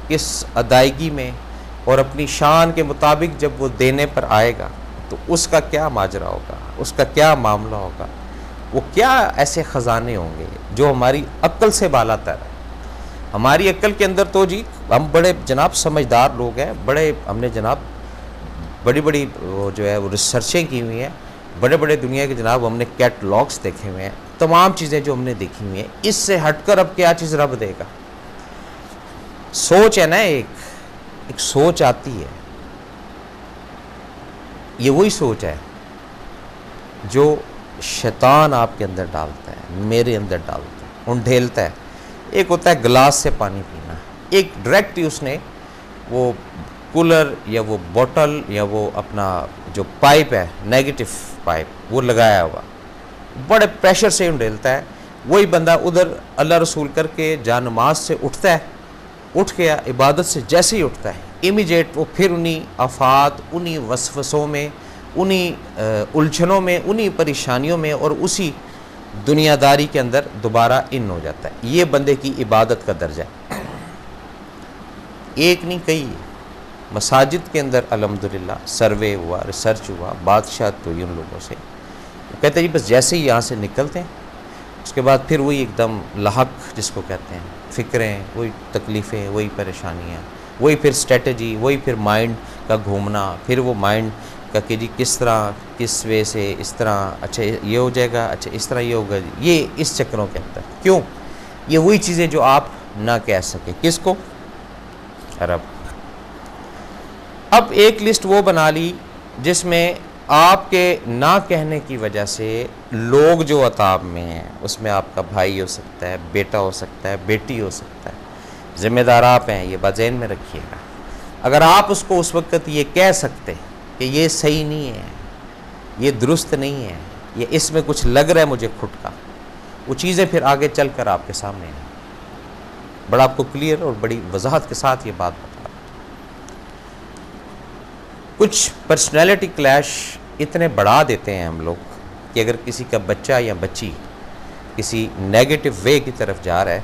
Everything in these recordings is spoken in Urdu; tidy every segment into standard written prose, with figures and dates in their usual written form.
کس ادائیگی میں اور اپنی شان کے مطابق جب وہ دینے پر آئے گا تو اس کا کیا ماجرا ہوگا، اس کا کیا معاملہ ہوگا، وہ کیا ایسے خزانے ہوں گے جو ہماری عقل سے بالا تر ہے۔ ہماری عقل کے اندر تو جی ہم بڑے جناب سمجھدار لوگ ہیں، بڑے ہم نے جناب بڑی بڑی وہ جو ہے وہ ریسرچیں کی ہوئی ہیں، بڑے بڑے دنیا کے جناب ہم نے کیٹلاگس دیکھے ہوئے ہیں، تمام چیزیں جو ہم نے دیکھی ہوئی ہیں، اس سے ہٹ کر اب کیا چیز رب دے گا؟ سوچ ہے نا، ایک سوچ آتی ہے، یہ وہی سوچ ہے جو شیطان آپ کے اندر ڈالتا ہے، میرے اندر ڈالتا ہے، ڈھیلتا ہے۔ ایک ہوتا ہے گلاس سے پانی پینا، ایک ڈائریکٹ ہی اس نے وہ کولر یا وہ بوٹل یا وہ اپنا جو پائپ ہے، نیگیٹو پائپ، وہ لگایا ہوا، بڑے پریشر سے ڈھیلتا ہے۔ وہی بندہ ادھر اللہ رسول کر کے جا نماز سے اٹھتا ہے، اٹھ کے عبادت سے جیسے ہی اٹھتا ہے امیجیٹ وہ پھر انہی آفات، انہی وسوسوں میں، انہی الجھنوں میں، انہی پریشانیوں میں اور اسی دنیا داری کے اندر دوبارہ ان ہو جاتا ہے۔ یہ بندے کی عبادت کا درجہ ہے۔ ایک نہیں کئی مساجد کے اندر الحمدللہ سروے ہوا، ریسرچ ہوا، بادشاہ تو ان لوگوں سے وہ کہتے ہیں جی بس جیسے ہی یہاں سے نکلتے ہیں اس کے بعد پھر وہی ایک دم لحق جس کو کہتے ہیں، فکریں، وہی تکلیفیں، وہی پریشانیاں، وہی پھر اسٹریٹجی، وہی پھر مائنڈ کا گھومنا، پھر وہ مائنڈ کا کہ جی کس طرح، کس وے سے، اس طرح اچھا یہ ہو جائے گا، اچھا اس طرح یہ ہوگا، یہ اس چکروں کے اندر۔ کیوں؟ یہ وہی چیزیں جو آپ نہ کہہ سکے، کس کو؟ رب۔ اب ایک لسٹ وہ بنا لی جس میں آپ کے نہ کہنے کی وجہ سے لوگ جو عطاب میں ہیں، اس میں آپ کا بھائی ہو سکتا ہے، بیٹا ہو سکتا ہے، بیٹی ہو سکتا ہے، ذمہ دار آپ ہیں، یہ بات ذہن میں رکھیے گا۔ اگر آپ اس کو اس وقت یہ کہہ سکتے کہ یہ صحیح نہیں ہے، یہ درست نہیں ہے، یہ اس میں کچھ لگ رہا ہے مجھے کھٹ کا، وہ چیزیں پھر آگے چل کر آپ کے سامنے ہیں۔ بڑا آپ کو کلیئر اور بڑی وضاحت کے ساتھ یہ بات بتا۔ کچھ پرسنالٹی کلیش اتنے بڑھا دیتے ہیں ہم لوگ کہ اگر کسی کا بچہ یا بچی کسی نیگیٹو وے کی طرف جا رہا ہے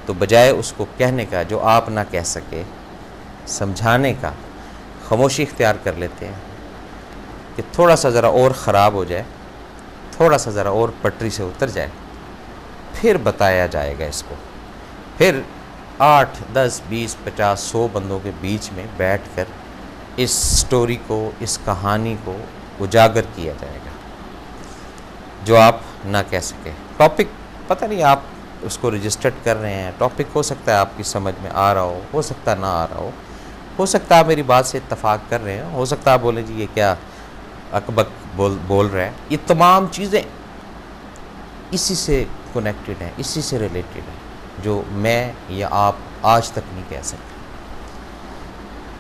تو بجائے اس کو کہنے کا جو آپ نہ کہہ سکے، سمجھانے کا، خاموشی اختیار کر لیتے ہیں کہ تھوڑا سا ذرا اور خراب ہو جائے، تھوڑا سا ذرا اور پٹری سے اتر جائے، پھر بتایا جائے گا اس کو، پھر 8، 10، 20، 50، 100 بندوں کے بیچ میں بیٹھ کر اس سٹوری کو، اس کہانی کو اجاگر کیا جائے گا جو آپ نہ کہہ سکے۔ ٹاپک پتہ نہیں آپ اس کو رجسٹرڈ کر رہے ہیں، ٹاپک ہو سکتا ہے آپ کی سمجھ میں آ رہا ہو سکتا ہے نہ آ رہا ہو سکتا ہے آپ میری بات سے اتفاق کر رہے ہیں، ہو سکتا ہے آپ بولیں جی یہ کیا اکبک بول رہا ہے۔ یہ تمام چیزیں اسی سے کنیکٹڈ ہیں، اسی سے ریلیٹڈ ہیں جو میں یا آپ آج تک نہیں کہہ سکتے۔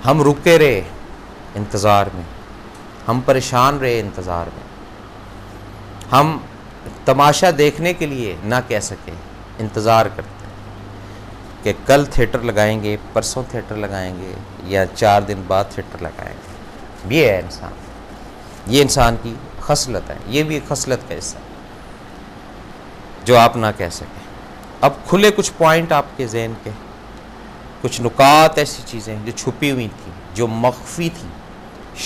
ہم رکے رہے انتظار میں، ہم پریشان رہے انتظار میں، ہم تماشا دیکھنے کے لیے نہ کہہ سکے، انتظار کرتے ہیں کہ کل تھیٹر لگائیں گے، پرسوں تھیٹر لگائیں گے یا 4 دن بعد تھیٹر لگائیں گے۔ یہ ہے انسان، یہ انسان کی خصلت ہے، یہ بھی ایک خصلت کا حصہ ہے جو آپ نہ کہہ سکیں۔ اب کھلے کچھ پوائنٹ آپ کے ذہن کے، کچھ نکات ایسی چیزیں جو چھپی ہوئی تھیں، جو مخفی تھیں،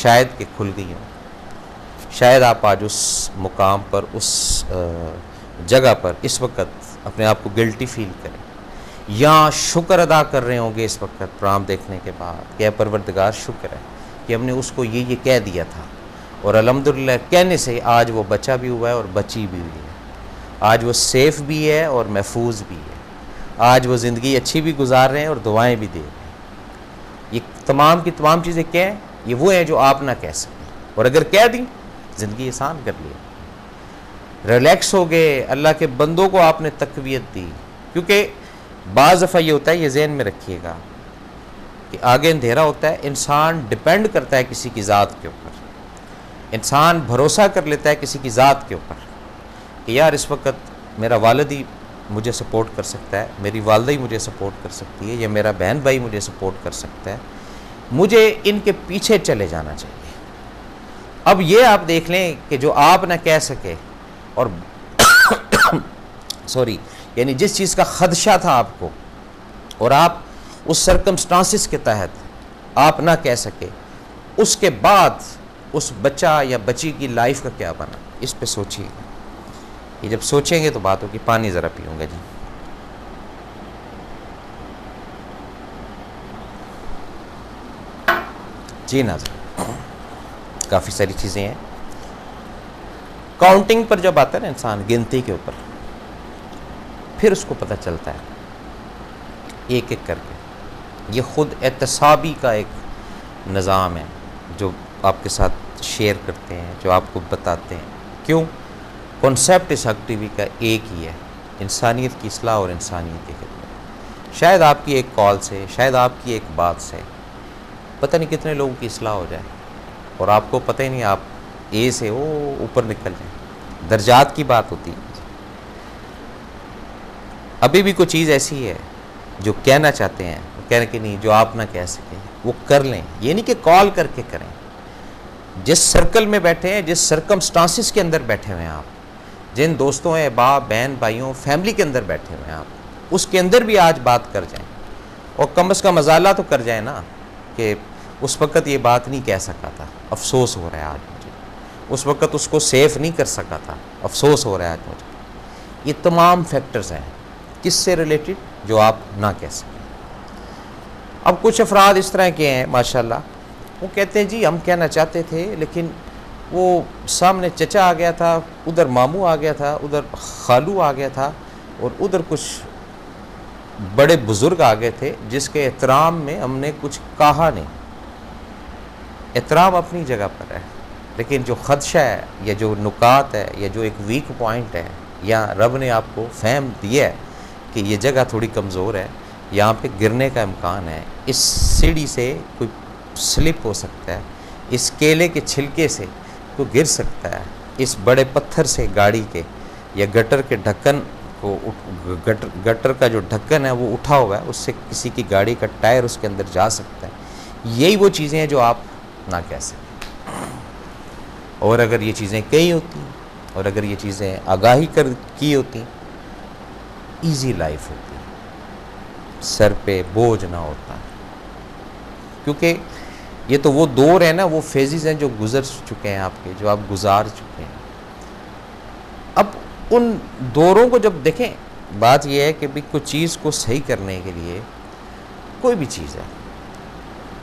شاید کہ کھل گئی ہوں۔ شاید آپ آج اس مقام پر، اس جگہ پر اس وقت اپنے آپ کو گلٹی فیل کریں، یا شکر ادا کر رہے ہوں گے اس وقت پروگرام دیکھنے کے بعد کہ اے پروردگار شکر ہے کہ ہم نے اس کو یہ کہہ دیا تھا، اور الحمدللہ کہنے سے آج وہ بچہ بھی ہوا ہے اور بچی بھی ہوئی ہے، آج وہ سیف بھی ہے اور محفوظ بھی ہے، آج وہ زندگی اچھی بھی گزار رہے ہیں اور دعائیں بھی دے رہے ہیں۔ یہ تمام کی تمام چیزیں کیا ہیں؟ یہ وہ ہیں جو آپ نہ کہہ سکیں، اور اگر کہہ دیں زندگی آسان کر لیا، ریلیکس ہو گئے، اللہ کے بندوں کو آپ نے تقویت دی۔ کیونکہ بعض دفعہ یہ ہوتا ہے، یہ ذہن میں رکھیے گا کہ آگے اندھیرا ہوتا ہے، انسان ڈیپینڈ کرتا ہے کسی کی ذات کے اوپر، انسان بھروسہ کر لیتا ہے کسی کی ذات کے اوپر کہ یار اس وقت میرا والد ہی مجھے سپورٹ کر سکتا ہے، میری والدہ ہی مجھے سپورٹ کر سکتی ہے، یا میرا بہن بھائی مجھے سپورٹ کر سکتا ہے، مجھے ان کے پیچھے چلے جانا چاہیے۔ اب یہ آپ دیکھ لیں کہ جو آپ نہ کہہ سکے، اور یعنی جس چیز کا خدشہ تھا آپ کو، اور آپ اس سرکمسٹانسز کے تحت آپ نہ کہہ سکے، اس کے بعد اس بچہ یا بچی کی لائف کا کیا بنا؟ اس پہ سوچیے. یہ جب سوچیں گے تو بات ہوگی. پانی ذرا پیوں گا جی. جی ناظرین، کافی ساری چیزیں ہیں. کاؤنٹنگ پر جب آتا ہے نا انسان، گنتی کے اوپر، پھر اس کو پتہ چلتا ہے ایک ایک کر کے. یہ خود احتسابی کا ایک نظام ہے جو آپ کے ساتھ شیئر کرتے ہیں، جو آپ کو بتاتے ہیں. کیوں؟ کنسیپٹ اس حق ٹی وی کا ایک ہی ہے، انسانیت کی اصلاح اور انسانیت کی خدمت. شاید آپ کی ایک کال سے، شاید آپ کی ایک بات سے پتہ نہیں کتنے لوگوں کی اصلاح ہو جائے، اور آپ کو پتہ ہی نہیں، آپ اے سے وہ اوپر نکل جائیں. درجات کی بات ہوتی ہے. ابھی بھی کوئی چیز ایسی ہے جو کہنا چاہتے ہیں، وہ کہنے کہ نہیں، جو آپ نہ کہہ سکیں وہ کر لیں. یہ نہیں کہ کال کر کے کریں. جس سرکل میں بیٹھے ہیں، جس سرکمسٹانسز کے اندر بیٹھے ہوئے ہیں آپ، جن دوستوں ہیں، باپ بہن بھائیوں فیملی کے اندر بیٹھے ہوئے ہیں آپ، اس کے اندر بھی آج بات کر جائیں. اور کم از کم ازالہ تو کر جائیں نا کہ اس وقت یہ بات نہیں کہہ سکا تھا، افسوس ہو رہا ہے آج مجھے. اس وقت اس کو سیف نہیں کر سکا تھا، افسوس ہو رہا ہے آج مجھے. یہ تمام فیکٹرز ہیں کس سے ریلیٹڈ؟ جو آپ نہ کہہ سکیں. اب کچھ افراد اس طرح کے ہیں ماشاءاللہ، وہ کہتے ہیں جی ہم کہنا چاہتے تھے لیکن وہ سامنے چچا آ گیا تھا، ادھر ماموں آ گیا تھا، ادھر خالو آ گیا تھا، اور ادھر کچھ بڑے بزرگ آ گئے تھے جس کے احترام میں ہم نے کچھ کہا نہیں. احترام اپنی جگہ پر ہے، لیکن جو خدشہ ہے یا جو نکات ہے یا جو ایک ویک پوائنٹ ہے، یا رب نے آپ کو فہم دیا ہے کہ یہ جگہ تھوڑی کمزور ہے، یہاں پہ گرنے کا امکان ہے، اس سیڑھی سے کوئی سلپ ہو سکتا ہے، اس کیلے کے چھلکے سے کوئی گر سکتا ہے، اس بڑے پتھر سے گاڑی کے یا گٹر کے ڈھکن کو، گٹر کا جو ڈھکن ہے وہ اٹھا ہوا ہے، اس سے کسی کی گاڑی کا ٹائر اس کے اندر جا سکتا ہے. یہی وہ چیزیں ہیں جو آپ نہ کہہ سکیں. اور اگر یہ چیزیں کہی ہوتی، اور اگر یہ چیزیں آگاہی کی ہوتی، ایزی لائف ہوتی، سر پہ بوجھ نہ ہوتا. کیونکہ یہ تو وہ دور ہے نا، وہ فیزز ہیں جو گزر چکے ہیں آپ کے، جو آپ گزار چکے ہیں. اب ان دوروں کو جب دیکھیں، بات یہ ہے کہ بھی کوئی چیز کو صحیح کرنے کے لیے، کوئی بھی چیز ہے،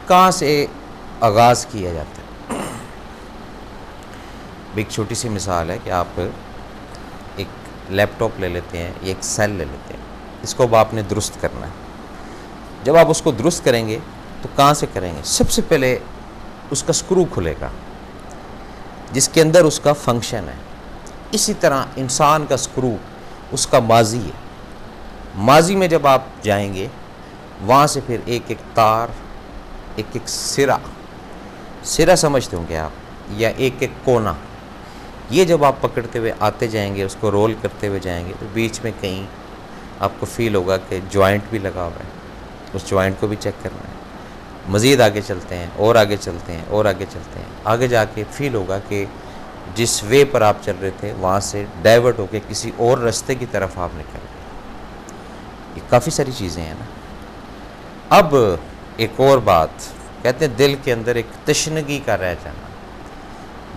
کہاں سے آغاز کیا جاتا ہے. ایک چھوٹی سی مثال ہے کہ آپ ایک لیپ ٹاپ لے لیتے ہیں یا ایک سیل لے لیتے ہیں، اس کو اب آپ نے درست کرنا ہے. جب آپ اس کو درست کریں گے تو کہاں سے کریں گے؟ سب سے پہلے اس کا سکرو کھلے گا جس کے اندر اس کا فنکشن ہے. اسی طرح انسان کا سکرو اس کا ماضی ہے. ماضی میں جب آپ جائیں گے، وہاں سے پھر ایک ایک تار، ایک ایک سرا سمجھتے ہوں گے آپ، یا ایک ایک کونا، یہ جب آپ پکڑتے ہوئے آتے جائیں گے، اس کو رول کرتے ہوئے جائیں گے، تو بیچ میں کہیں آپ کو فیل ہوگا کہ جوائنٹ بھی لگا ہوا ہے، اس جوائنٹ کو بھی چیک کرنا ہے. مزید آگے چلتے ہیں، اور آگے چلتے ہیں، اور آگے چلتے ہیں، آگے جا کے فیل ہوگا کہ جس وے پر آپ چل رہے تھے وہاں سے ڈائیورٹ ہو کے کسی اور راستے کی طرف آپ نکل گئے. یہ کافی ساری چیزیں ہیں نا. اب ایک اور بات کہتے ہیں، دل کے اندر ایک تشنگی کا رہ جانا،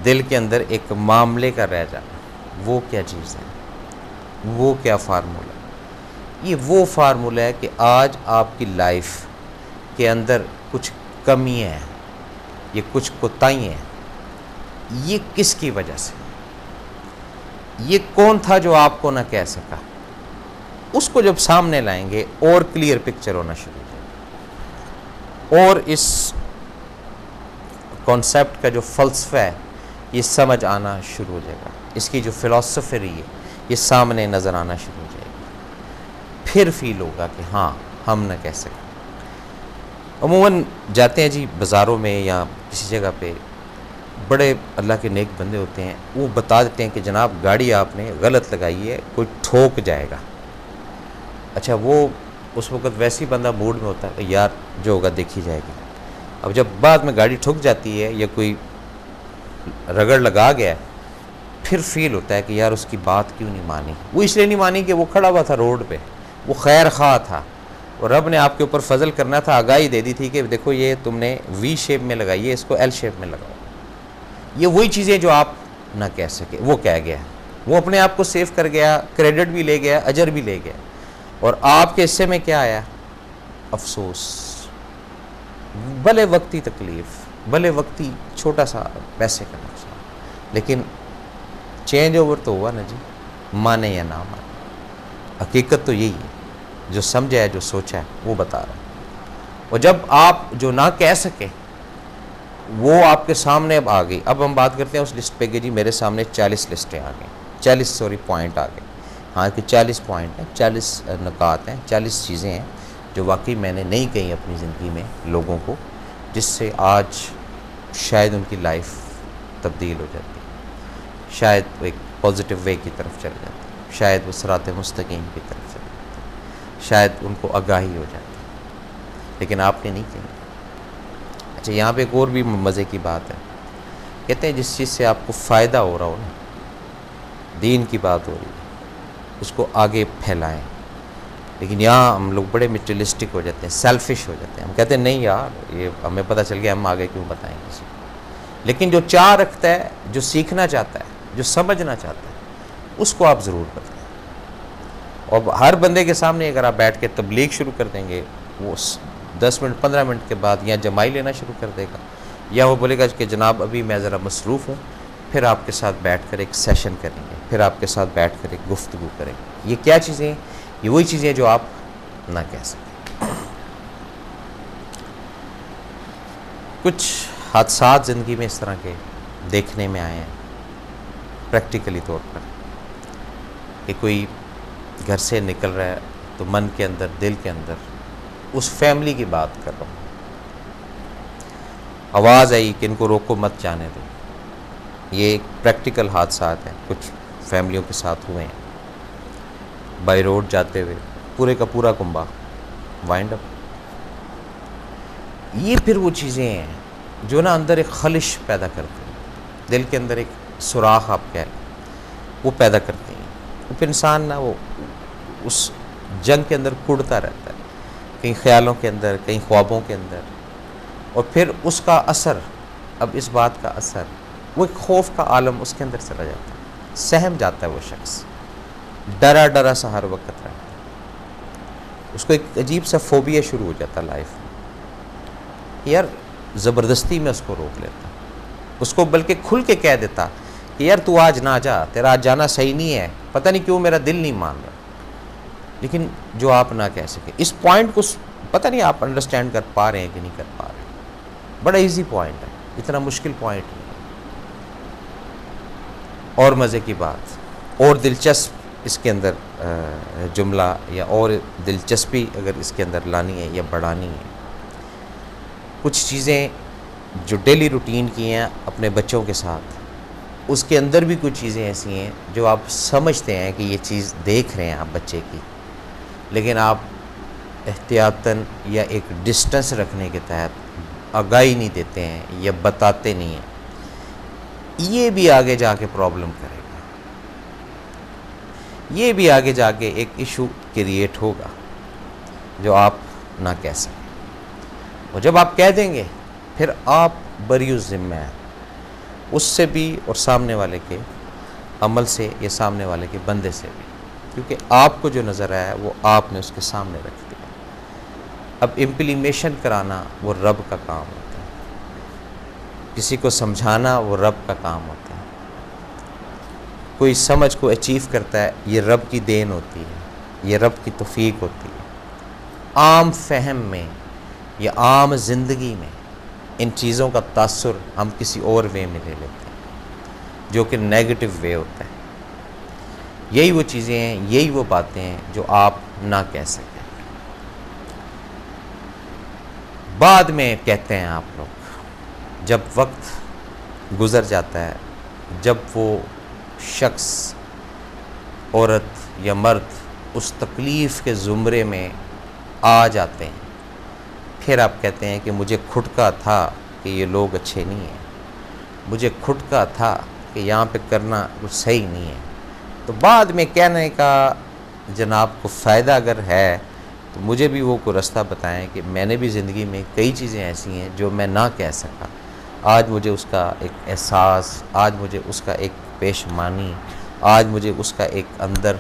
دل کے اندر ایک معاملے کا رہ جانا. وہ کیا چیز ہے؟ وہ کیا فارمولہ ہے؟ یہ وہ فارمولہ ہے کہ آج آپ کی لائف کے اندر کچھ کمی ہے، یہ کچھ کوتاہی ہیں، یہ کس کی وجہ سے؟ یہ کون تھا جو آپ کو نہ کہہ سکا؟ اس کو جب سامنے لائیں گے اور کلیئر پکچر ہونا شروع ہو جائے گا، اور اس کانسیپٹ کا جو فلسفہ ہے یہ سمجھ آنا شروع ہو جائے گا. اس کی جو فلسفی ہے یہ سامنے نظر آنا شروع ہو جائے گی. پھر فیل ہوگا کہ ہاں ہم نہ کہہ سکیں. عموماً جاتے ہیں جی بازاروں میں یا کسی جگہ پہ، بڑے اللہ کے نیک بندے ہوتے ہیں، وہ بتا دیتے ہیں کہ جناب گاڑی آپ نے غلط لگائی ہے، کوئی ٹھوک جائے گا. اچھا، وہ اس وقت ویسے ہی بندہ موڈ میں ہوتا ہے کہ یار جو ہوگا دیکھی جائے گی. اب جب بعد میں گاڑی ٹھک جاتی ہے یا کوئی رگڑ لگا گیا، پھر فیل ہوتا ہے کہ یار اس کی بات کیوں نہیں مانی. وہ اس لیے نہیں مانی کہ وہ کھڑا ہوا تھا روڈ پہ، وہ خیر خواہ تھا، اور رب نے آپ کے اوپر فضل کرنا تھا، آگاہی دے دی تھی کہ دیکھو یہ تم نے وی شیپ میں لگائی ہے، اس کو ایل شیپ میں لگاؤ. یہ وہی چیزیں جو آپ نہ کہہ سکے وہ کہہ گیا. وہ اپنے آپ کو سیو کر گیا، کریڈٹ بھی لے گیا، اجر بھی لے گیا. اور آپ کے حصے میں کیا آیا؟ افسوس. بھلے وقتی تکلیف، بھلے وقتی چھوٹا سا پیسے کا نقصان، لیکن چینج اوور تو ہوا نا جی، مانے یا نہ مانے. حقیقت تو یہی ہے، جو سمجھا ہے، جو سوچا ہے وہ بتا رہا ہے. اور جب آپ جو نہ کہہ سکے وہ آپ کے سامنے اب آ گئی. اب ہم بات کرتے ہیں اس لسٹ پہ کہ جی میرے سامنے 40 لسٹیں آ گئیں، 40 پوائنٹ آ گئے. ہاں کہ 40 پوائنٹ ہیں، 40 نکات ہیں، 40 چیزیں ہیں جو واقعی میں نے نہیں کہیں اپنی زندگی میں لوگوں کو، جس سے آج شاید ان کی لائف تبدیل ہو جاتی ہے، شاید وہ ایک پازیٹیو وے کی طرف چل جاتی ہے، شاید وہ صراط مستقیم کی طرف چل جاتی ہے، شاید ان کو آگاہی ہو جاتی ہے، لیکن آپ نے نہیں کہیں. اچھا یہاں پہ ایک اور بھی مزے کی بات ہے. کہتے ہیں جس چیز سے آپ کو فائدہ ہو رہا ہو نا، دین کی بات ہو رہی ہے، اس کو آگے پھیلائیں. لیکن یہاں ہم لوگ بڑے میٹریلسٹک ہو جاتے ہیں، سیلفش ہو جاتے ہیں. ہم کہتے ہیں نہیں یار یہ ہمیں پتہ چل گیا، ہم آگے کیوں بتائیں کسی کو. لیکن جو چاہ رکھتا ہے، جو سیکھنا چاہتا ہے، جو سمجھنا چاہتا ہے، اس کو آپ ضرور بتائیں. اور ہر بندے کے سامنے اگر آپ بیٹھ کے تبلیغ شروع کر دیں گے، وہ 10 منٹ 15 منٹ کے بعد یا جمائی لینا شروع کر دے گا، یا وہ بولے گا کہ جناب ابھی میں ذرا مصروف ہوں. پھر آپ کے ساتھ بیٹھ کر ایک سیشن کریں گے، پھر آپ کے ساتھ بیٹھ کر ایک گفتگو کریں گے. یہ کیا چیزیں ہیں؟ یہ وہی چیزیں جو آپ نہ کہہ سکیں. کچھ حادثات زندگی میں اس طرح کے دیکھنے میں آئے ہیں پریکٹیکلی طور پر، کہ کوئی گھر سے نکل رہا ہے تو من کے اندر، دل کے اندر اس فیملی کی بات کر رہا ہوں، آواز آئی کہ ان کو روکو مت جانے دو. یہ ایک پریکٹیکل حادثات ہیں، کچھ فیملیوں کے ساتھ ہوئے ہیں. بائی روڈ جاتے ہوئے پورے کا پورا کنبہ وائنڈ اپ. یہ پھر وہ چیزیں ہیں جو نا اندر ایک خلش پیدا کرتے ہیں، دل کے اندر ایک سوراخ آپ کہہ لیں وہ پیدا کرتے ہیں. پھر انسان نا وہ اس جنگ کے اندر کڑتا رہتا ہے، کہیں خیالوں کے اندر، کہیں خوابوں کے اندر. اور پھر اس کا اثر، اب اس بات کا اثر، وہ ایک خوف کا عالم اس کے اندر چلا جاتا ہے، سہم جاتا ہے. وہ شخص ڈرا ڈرا سا ہر وقت رہتا ہے، اس کو ایک عجیب سا فوبیا شروع ہو جاتا ہے لائف میں. یار زبردستی میں اس کو روک لیتا، اس کو بلکہ کھل کے کہہ دیتا کہ یار تو آج نہ جا، تیرا آج جانا صحیح نہیں ہے، پتہ نہیں کیوں میرا دل نہیں مان رہا. لیکن جو آپ نہ کہہ سکے، اس پوائنٹ کو پتہ نہیں آپ انڈرسٹینڈ کر پا رہے ہیں کہ نہیں کر پا رہے. بڑا ایزی پوائنٹ ہے، اتنا مشکل پوائنٹ نہیں ہے. اور مزے کی بات اور دلچسپ اس کے اندر جملہ یا اور دلچسپی اگر اس کے اندر لانی ہے یا بڑھانی ہے، کچھ چیزیں جو ڈیلی روٹین کی ہیں اپنے بچوں کے ساتھ، اس کے اندر بھی کچھ چیزیں ایسی ہیں جو آپ سمجھتے ہیں کہ یہ چیز دیکھ رہے ہیں آپ بچے کی، لیکن آپ احتیاطاً یا ایک ڈسٹنس رکھنے کے تحت آگاہی نہیں دیتے ہیں یا بتاتے نہیں ہیں. یہ بھی آگے جا کے پرابلم کرے گا، یہ بھی آگے جا کے ایک ایشو کریٹ ہوگا جو آپ نہ کہہ سکیں. اور جب آپ کہہ دیں گے پھر آپ بری ذمہ ہیں اس سے بھی اور سامنے والے کے عمل سے یا سامنے والے کے بندے سے بھی، کیونکہ آپ کو جو نظر آیا وہ آپ نے اس کے سامنے رکھ دیا. اب امپلیمیشن کرانا وہ رب کا کام ہوتا ہے، کسی کو سمجھانا وہ رب کا کام ہوتا ہے. کوئی سمجھ کو اچیو کرتا ہے، یہ رب کی دین ہوتی ہے، یہ رب کی توفیق ہوتی ہے. عام فہم میں یا عام زندگی میں ان چیزوں کا تاثر ہم کسی اور وے میں لے لیتے ہیں جو کہ نیگیٹو وے ہوتا ہے. یہی وہ چیزیں ہیں، یہی وہ باتیں ہیں جو آپ نہ کہہ سکیں. بعد میں کہتے ہیں آپ لوگ، جب وقت گزر جاتا ہے، جب وہ شخص، عورت یا مرد اس تکلیف کے زمرے میں آ جاتے ہیں، پھر آپ کہتے ہیں کہ مجھے کھٹکا تھا کہ یہ لوگ اچھے نہیں ہیں، مجھے کھٹکا تھا کہ یہاں پہ کرنا کچھ صحیح نہیں ہے. تو بعد میں کہنے کا جناب کو فائدہ اگر ہے تو مجھے بھی وہ کوئی رستہ بتائیں کہ میں نے بھی زندگی میں کئی چیزیں ایسی ہیں جو میں نہ کہہ سکا، آج مجھے اس کا ایک احساس، آج مجھے اس کا ایک پیشمانی، آج مجھے اس کا ایک اندر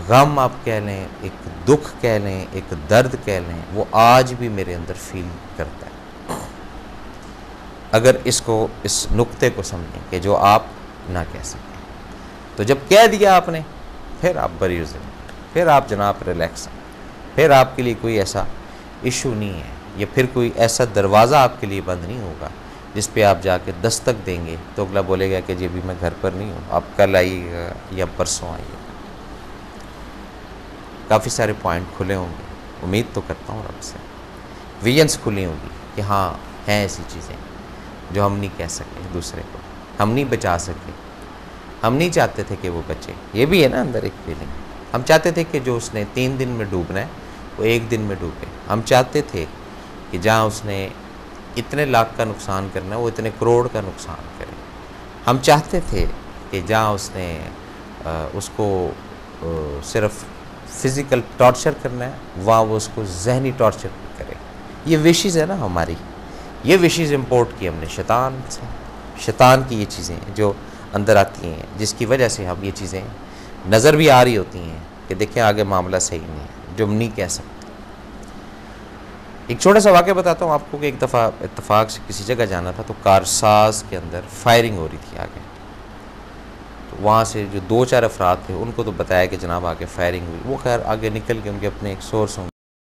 غم آپ کہہ لیں، ایک دکھ کہہ لیں، ایک درد کہہ لیں، وہ آج بھی میرے اندر فیل کرتا ہے۔ اگر اس نقطے کو سمجھیں کہ جو آپ نہ کہہ سکیں، تو جب کہہ دیا آپ نے، پھر آپ بری ذمہ، پھر آپ جناب ریلیکس ہیں، پھر آپ کے لیے کوئی ایسا ایشو نہیں ہے، یا پھر کوئی ایسا دروازہ آپ کے لیے بند نہیں ہوگا جس پہ آپ جا کے دستک دیں گے تو اگلا بولے گا کہ جی ابھی میں گھر پر نہیں ہوں، آپ کل آئیے گا یا پرسوں آئیے گا۔ کافی سارے پوائنٹ کھلے ہوں گے، امید تو کرتا ہوں رب سے، ویژنس کھلی ہوں گی کہ ہاں ہیں ایسی چیزیں جو ہم نہیں کہہ سکے دوسرے کو، ہم نہیں بچا سکے، ہم نہیں چاہتے تھے کہ وہ بچے۔ یہ بھی ہے نا اندر ایک فیلنگ، ہم چاہتے تھے کہ جو اس نے 3 دن میں ڈوبنا ہے وہ 1 دن میں ڈوبے، ہم چاہتے تھے کہ جہاں اس نے اتنے لاکھ کا نقصان کرنا ہے وہ اتنے کروڑ کا نقصان کرے، ہم چاہتے تھے کہ جہاں اس نے اس کو صرف فزیکل ٹارچر کرنا ہے وہاں وہ اس کو ذہنی ٹارچر کرے۔ یہ وشز ہے نا ہماری، یہ وشز امپورٹ کی ہم نے شیطان سے، شیطان کی یہ چیزیں جو اندر آتی ہیں، جس کی وجہ سے ہم یہ چیزیں نظر بھی آ رہی ہوتی ہیں کہ دیکھیں آگے معاملہ صحیح نہیں ہے، جو ہم نہیں کہہ سکتے۔ ایک چھوٹا سا واقعہ بتاتا ہوں آپ کو کہ ایک دفعہ اتفاق سے کسی جگہ جانا تھا تو کارساز کے اندر فائرنگ ہو رہی تھی آگے، تو وہاں سے جو 2-4 افراد تھے ان کو تو بتایا کہ جناب آگے فائرنگ ہوئی، وہ خیر آگے نکل کے ان کے اپنے ایک سورس ہوں